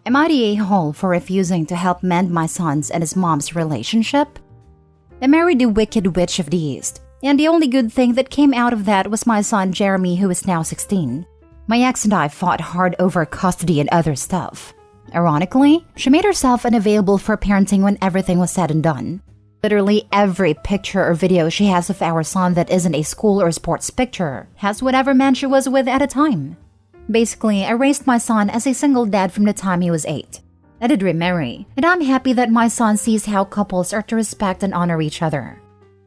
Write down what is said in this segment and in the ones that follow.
Am I the a-hole for refusing to help mend my son's and his mom's relationship? I married the wicked witch of the East, and the only good thing that came out of that was my son Jeremy, who is now 16. My ex and I fought hard over custody and other stuff. Ironically, she made herself unavailable for parenting when everything was said and done. Literally every picture or video she has of our son that isn't a school or sports picture has whatever man she was with at a time. Basically, I raised my son as a single dad from the time he was 8. I did remarry, and I'm happy that my son sees how couples are to respect and honor each other.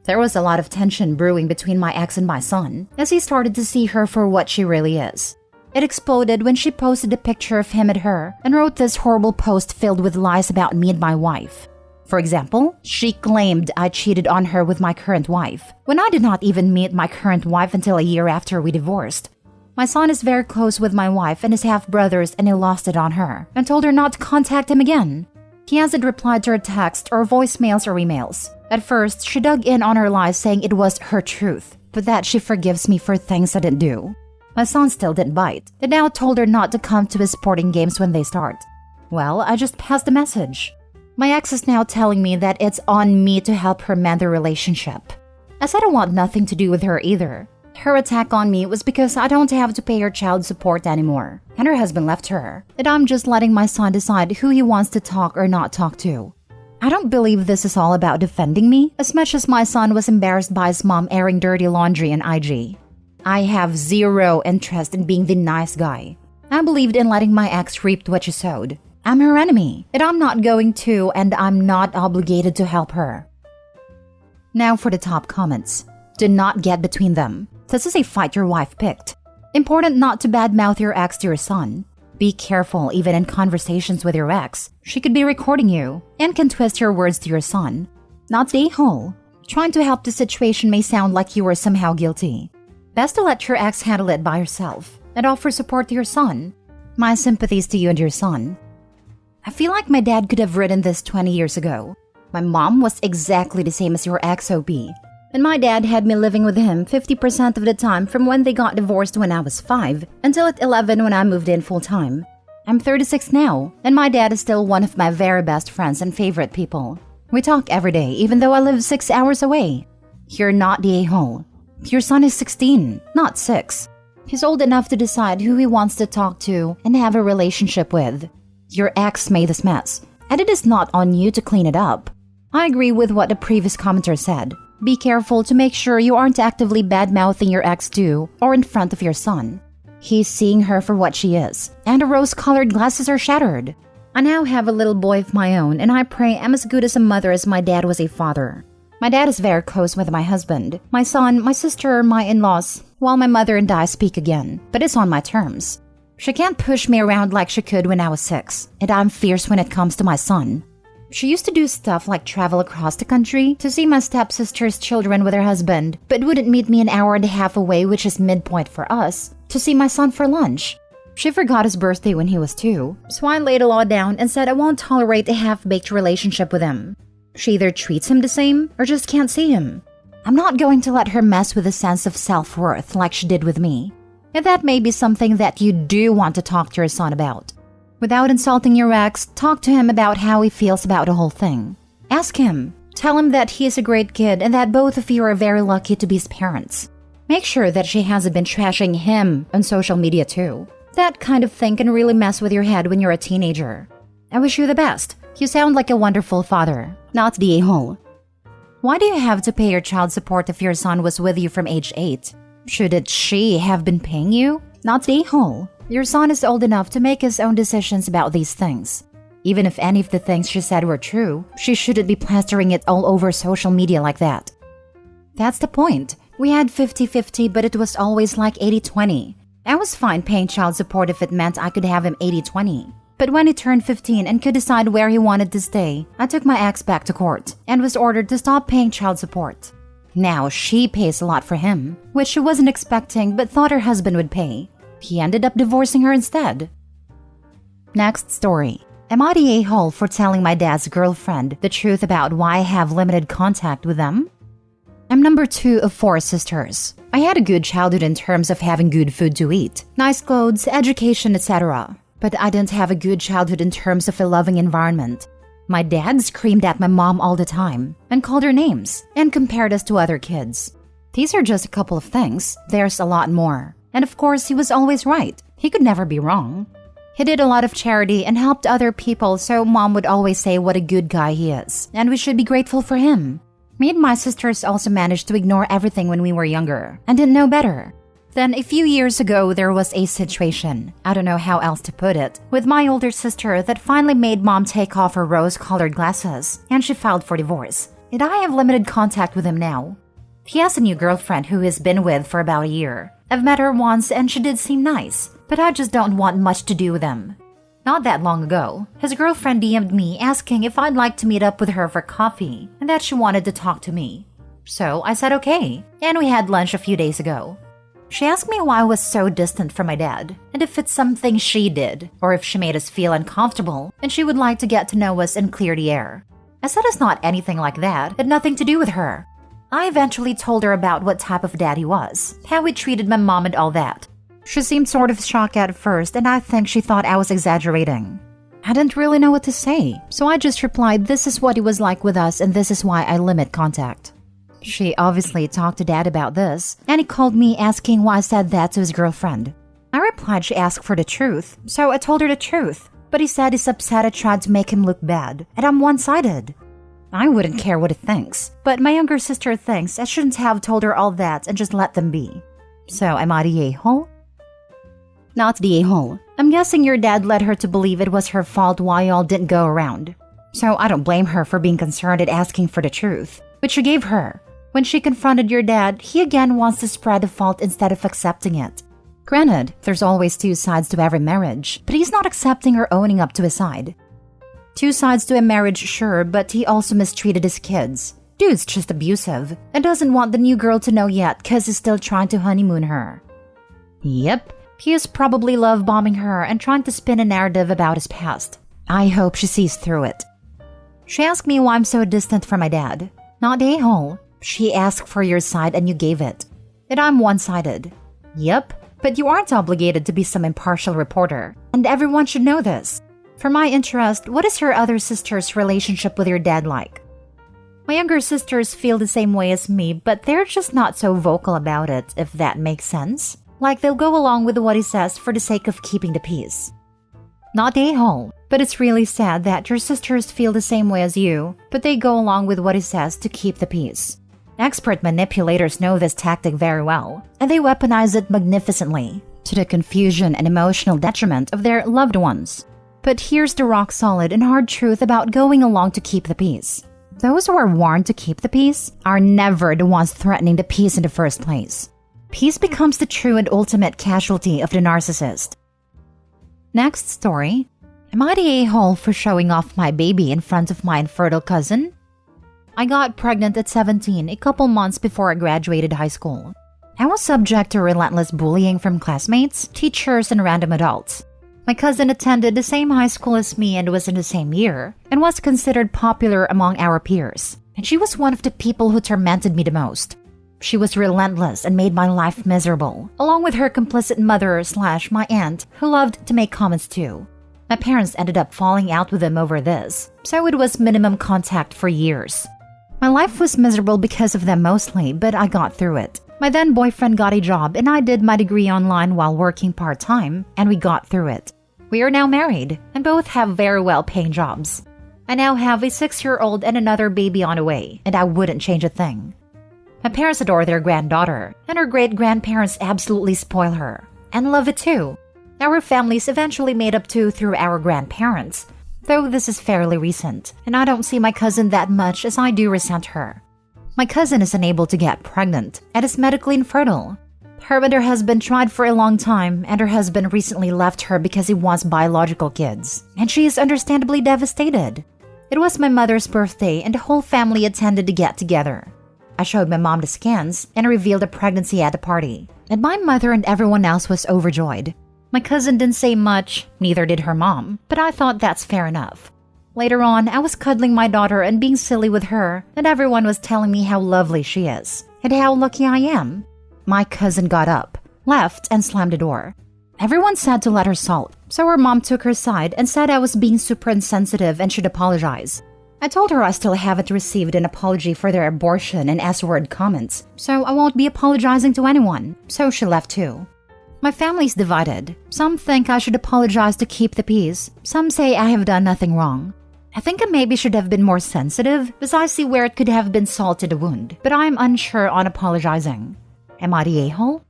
There was a lot of tension brewing between my ex and my son as he started to see her for what she really is. It exploded when she posted a picture of him and her and wrote this horrible post filled with lies about me and my wife. For example, she claimed I cheated on her with my current wife, when I did not even meet my current wife until a year after we divorced. My son is very close with my wife and his half-brothers, and he lost it on her and told her not to contact him again. He hasn't replied to her text or voicemails or emails. At first, she dug in on her lies saying it was her truth, but that she forgives me for things I didn't do. My son still didn't bite, and now told her not to come to his sporting games when they start. Well, I just passed the message. My ex is now telling me that it's on me to help her mend the relationship. I said I want nothing to do with her either. Her attack on me was because I don't have to pay her child support anymore, and her husband left her, and I'm just letting my son decide who he wants to talk or not talk to. I don't believe this is all about defending me, as much as my son was embarrassed by his mom airing dirty laundry in IG. I have zero interest in being the nice guy. I believed in letting my ex reap what she sowed. I'm her enemy, and I'm not going to, and I'm not obligated to help her. Now for the top comments. Do not get between them. This is a fight your wife picked. Important not to badmouth your ex to your son. Be careful even in conversations with your ex. She could be recording you and can twist your words to your son. Not the a-hole. Trying to help the situation may sound like you are somehow guilty. Best to let your ex handle it by herself and offer support to your son. My sympathies to you and your son. I feel like my dad could have written this 20 years ago. My mom was exactly the same as your ex-OP. And my dad had me living with him 50% of the time from when they got divorced when I was 5 until at 11 when I moved in full-time. I'm 36 now, and my dad is still one of my very best friends and favorite people. We talk every day, even though I live 6 hours away. You're not the a-hole. Your son is 16, not 6. He's old enough to decide who he wants to talk to and have a relationship with. Your ex made this mess, and it is not on you to clean it up. I agree with what the previous commenter said. Be careful to make sure you aren't actively bad-mouthing your ex too, or in front of your son. He's seeing her for what she is, and the rose-colored glasses are shattered. I now have a little boy of my own, and I pray I'm as good as a mother as my dad was a father. My dad is very close with my husband, my son, my sister, my in-laws, while my mother and I speak again, but it's on my terms. She can't push me around like she could when I was 6, and I'm fierce when it comes to my son. She used to do stuff like travel across the country to see my stepsister's children with her husband, but wouldn't meet me an hour and a half away, which is midpoint for us, to see my son for lunch. She forgot his birthday when he was 2, so I laid the law down and said I won't tolerate a half-baked relationship with him. She either treats him the same or just can't see him. I'm not going to let her mess with a sense of self-worth like she did with me. And that may be something that you do want to talk to your son about. Without insulting your ex, talk to him about how he feels about the whole thing. Ask him. Tell him that he is a great kid and that both of you are very lucky to be his parents. Make sure that she hasn't been trashing him on social media too. That kind of thing can really mess with your head when you're a teenager. I wish you the best. You sound like a wonderful father, not the a-hole. Why do you have to pay your child support if your son was with you from age 8? Shouldn't she have been paying you? Not the a-hole. Your son is old enough to make his own decisions about these things. Even if any of the things she said were true, she shouldn't be plastering it all over social media like that. That's the point. We had 50-50, but it was always like 80-20. I was fine paying child support if it meant I could have him 80-20. But when he turned 15 and could decide where he wanted to stay, I took my ex back to court and was ordered to stop paying child support. Now she pays a lot for him, which she wasn't expecting but thought her husband would pay. He ended up divorcing her instead. Next story. Am I the a-hole for telling my dad's girlfriend the truth about why I have limited contact with them? I'm number 2 of 4 sisters. I had a good childhood in terms of having good food to eat, nice clothes, education, etc. But I didn't have a good childhood in terms of a loving environment. My dad screamed at my mom all the time and called her names and compared us to other kids. These are just a couple of things. There's a lot more. And of course, he was always right. He could never be wrong. He did a lot of charity and helped other people, so mom would always say what a good guy he is, and we should be grateful for him. Me and my sisters also managed to ignore everything when we were younger and didn't know better. Then a few years ago, there was a situation, I don't know how else to put it, with my older sister that finally made mom take off her rose-colored glasses, and she filed for divorce. And I have limited contact with him now. He has a new girlfriend who he's been with for about a year. I've met her once and she did seem nice, but I just don't want much to do with him. Not that long ago, his girlfriend DM'd me asking if I'd like to meet up with her for coffee and that she wanted to talk to me. So I said okay, and we had lunch a few days ago. She asked me why I was so distant from my dad, and if it's something she did, or if she made us feel uncomfortable, and she would like to get to know us and clear the air. I said it's not anything like that, it had nothing to do with her. I eventually told her about what type of dad he was, how he treated my mom and all that. She seemed sort of shocked at first, and I think she thought I was exaggerating. I didn't really know what to say, so I just replied this is what he was like with us and this is why I limit contact. She obviously talked to dad about this, and he called me asking why I said that to his girlfriend. I replied she asked for the truth, so I told her the truth, but he said he's upset I tried to make him look bad, and I'm one-sided. I wouldn't care what he thinks, but my younger sister thinks I shouldn't have told her all that and just let them be. So am I the a-hole? Not the a-hole. I'm guessing your dad led her to believe it was her fault why y'all didn't go around. So I don't blame her for being concerned at asking for the truth, which you gave her. When she confronted your dad, he again wants to spread the fault instead of accepting it. Granted, there's always two sides to every marriage, but he's not accepting or owning up to his side. Two sides to a marriage, sure, but he also mistreated his kids. Dude's just abusive and doesn't want the new girl to know yet cause he's still trying to honeymoon her. Yep, he is probably love-bombing her and trying to spin a narrative about his past. I hope she sees through it. She asked me why I'm so distant from my dad. Not the a-hole. She asked for your side and you gave it. And I'm one-sided. Yep, but you aren't obligated to be some impartial reporter, and everyone should know this. For my interest, what is your other sister's relationship with your dad like? My younger sisters feel the same way as me, but they're just not so vocal about it, if that makes sense. Like they'll go along with what he says for the sake of keeping the peace. Not the a-hole, but it's really sad that your sisters feel the same way as you, but they go along with what he says to keep the peace. Expert manipulators know this tactic very well, and they weaponize it magnificently, to the confusion and emotional detriment of their loved ones. But here's the rock-solid and hard truth about going along to keep the peace. Those who are warned to keep the peace are never the ones threatening the peace in the first place. Peace becomes the true and ultimate casualty of the narcissist. Next story. Am I the a-hole for showing off my baby in front of my infertile cousin? I got pregnant at 17, a couple months before I graduated high school. I was subject to relentless bullying from classmates, teachers, and random adults. My cousin attended the same high school as me and was in the same year, and was considered popular among our peers. And she was one of the people who tormented me the most. She was relentless and made my life miserable, along with her complicit mother/my aunt, who loved to make comments too. My parents ended up falling out with them over this, so it was minimum contact for years. My life was miserable because of them mostly, but I got through it. My then boyfriend got a job and I did my degree online while working part-time, and we got through it. We are now married and both have very well-paying jobs. I now have a 6-year-old and another baby on the way, and I wouldn't change a thing. My parents adore their granddaughter, and her great-grandparents absolutely spoil her, and love it too. Our families eventually made up too through our grandparents, though this is fairly recent, and I don't see my cousin that much as I do resent her. My cousin is unable to get pregnant and is medically infertile. Her and her husband tried for a long time, and her husband recently left her because he wants biological kids, and she is understandably devastated. It was my mother's birthday and the whole family attended the get-together. I showed my mom the scans and revealed a pregnancy at the party, and my mother and everyone else was overjoyed. My cousin didn't say much, neither did her mom, but I thought that's fair enough. Later on, I was cuddling my daughter and being silly with her, and everyone was telling me how lovely she is, and how lucky I am. My cousin got up, left, and slammed the door. Everyone said to let her salt, so her mom took her side and said I was being super insensitive and should apologize. I told her I still haven't received an apology for their abortion and S-word comments, so I won't be apologizing to anyone, so she left too. My family's divided. Some think I should apologize to keep the peace. Some say I have done nothing wrong. I think I maybe should have been more sensitive, as I see where it could have been salt to the wound, but I'm unsure on apologizing. Am I the a-hole?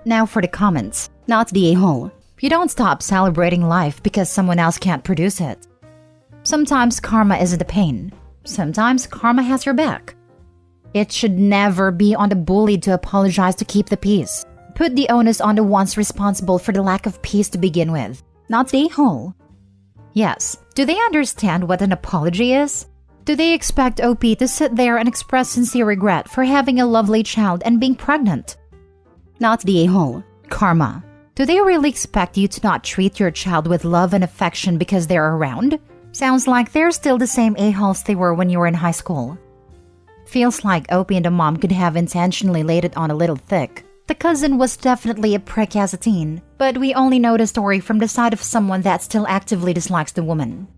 Now for the comments. Not the a-hole. You don't stop celebrating life because someone else can't produce it. Sometimes karma isn't a pain. Sometimes karma has your back. It should never be on the bullied to apologize to keep the peace. Put the onus on the ones responsible for the lack of peace to begin with, not the a-hole. Yes, do they understand what an apology is? Do they expect OP to sit there and express sincere regret for having a lovely child and being pregnant? Not the a-hole. Karma. Do they really expect you to not treat your child with love and affection because they're around? Sounds like they're still the same a-holes they were when you were in high school. Feels like OP and the mom could have intentionally laid it on a little thick. The cousin was definitely a prick as a teen, but we only know the story from the side of someone that still actively dislikes the woman.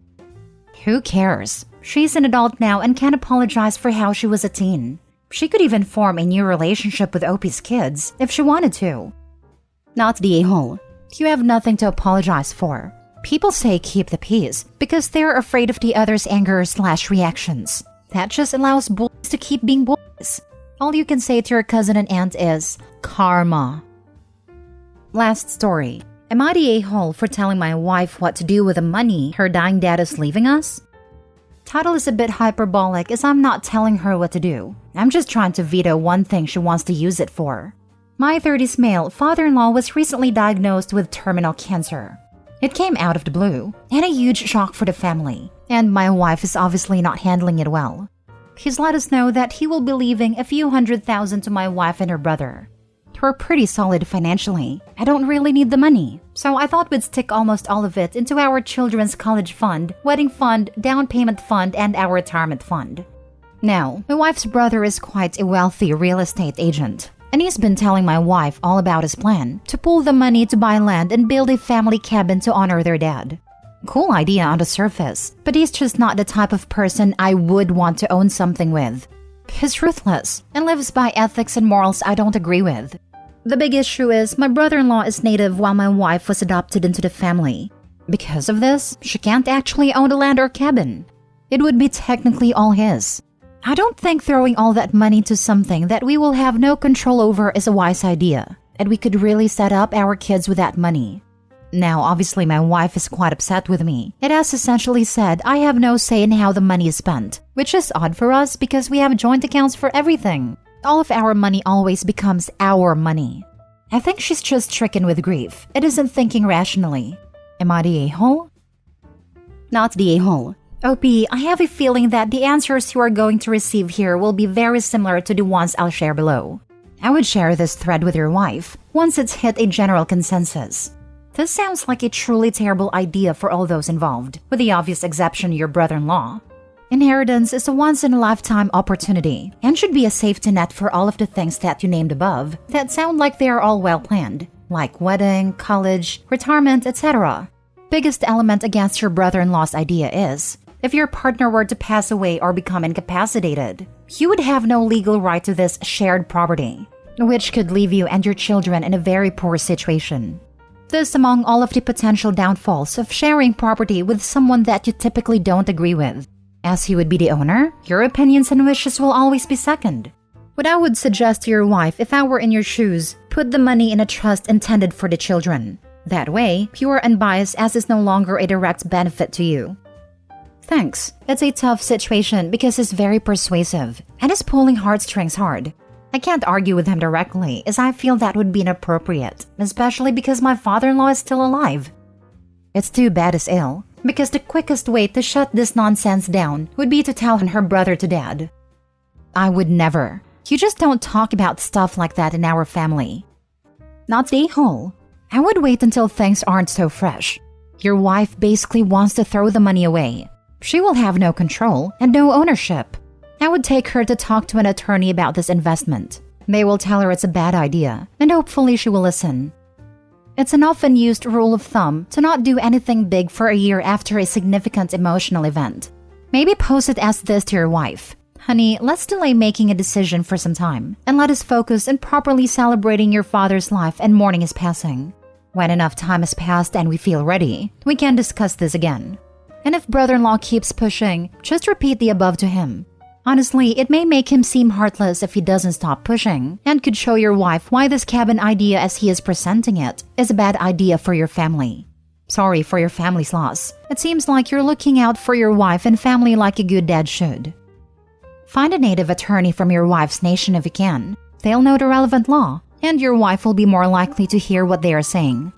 Who cares? She's an adult now and can apologize for how she was a teen. She could even form a new relationship with OP's kids if she wanted to. Not the a-hole. You have nothing to apologize for. People say keep the peace because they're afraid of the other's anger/reactions. That just allows bullies to keep being bullies. All you can say to your cousin and aunt is karma. Last story. Am I the a-hole for telling my wife what to do with the money her dying dad is leaving us? Title is a bit hyperbolic as I'm not telling her what to do. I'm just trying to veto one thing she wants to use it for. My 30s male father-in-law was recently diagnosed with terminal cancer. It came out of the blue, and a huge shock for the family, and my wife is obviously not handling it well. He's let us know that he will be leaving a few $100,000 to my wife and her brother. We're pretty solid financially. I don't really need the money, so I thought we'd stick almost all of it into our children's college fund, wedding fund, down payment fund, and our retirement fund. Now, my wife's brother is quite a wealthy real estate agent, and he's been telling my wife all about his plan to pool the money to buy land and build a family cabin to honor their dad. Cool idea on the surface, but he's just not the type of person I would want to own something with. He's ruthless and lives by ethics and morals I don't agree with. The big issue is my brother-in-law is native while my wife was adopted into the family. Because of this, she can't actually own the land or cabin. It would be technically all his. I don't think throwing all that money to something that we will have no control over is a wise idea, and we could really set up our kids with that money. Now, obviously, my wife is quite upset with me. It has essentially said I have no say in how the money is spent, which is odd for us because we have joint accounts for everything. All of our money always becomes our money. I think she's just stricken with grief. It isn't thinking rationally. Am I the a-hole? Not the a-hole. OP, I have a feeling that the answers you are going to receive here will be very similar to the ones I'll share below. I would share this thread with your wife once it's hit a general consensus. This sounds like a truly terrible idea for all those involved, with the obvious exception your brother-in-law. Inheritance is a once-in-a-lifetime opportunity and should be a safety net for all of the things that you named above that sound like they are all well-planned, like wedding, college, retirement, etc. Biggest element against your brother-in-law's idea is, if your partner were to pass away or become incapacitated, you would have no legal right to this shared property, which could leave you and your children in a very poor situation. This among all of the potential downfalls of sharing property with someone that you typically don't agree with. As he would be the owner, your opinions and wishes will always be second. What I would suggest to your wife if I were in your shoes, put the money in a trust intended for the children. That way, pure and unbiased as is no longer a direct benefit to you. Thanks. It's a tough situation because he's very persuasive and is pulling heartstrings hard. I can't argue with him directly as I feel that would be inappropriate, especially because my father-in-law is still alive. It's too bad he's ill, because the quickest way to shut this nonsense down would be to tell her brother to dad. I would never. You just don't talk about stuff like that in our family. Not the a-hole. I would wait until things aren't so fresh. Your wife basically wants to throw the money away. She will have no control and no ownership. I would take her to talk to an attorney about this investment. They will tell her it's a bad idea, and hopefully she will listen. It's an often used rule of thumb to not do anything big for a year after a significant emotional event. Maybe pose it as this to your wife. Honey, let's delay making a decision for some time, and let us focus on properly celebrating your father's life and mourning his passing. When enough time has passed and we feel ready, we can discuss this again. And if brother-in-law keeps pushing, just repeat the above to him. Honestly, it may make him seem heartless if he doesn't stop pushing, and could show your wife why this cabin idea as he is presenting it is a bad idea for your family. Sorry for your family's loss. It seems like you're looking out for your wife and family like a good dad should. Find a native attorney from your wife's nation if you can. They'll know the relevant law, and your wife will be more likely to hear what they are saying.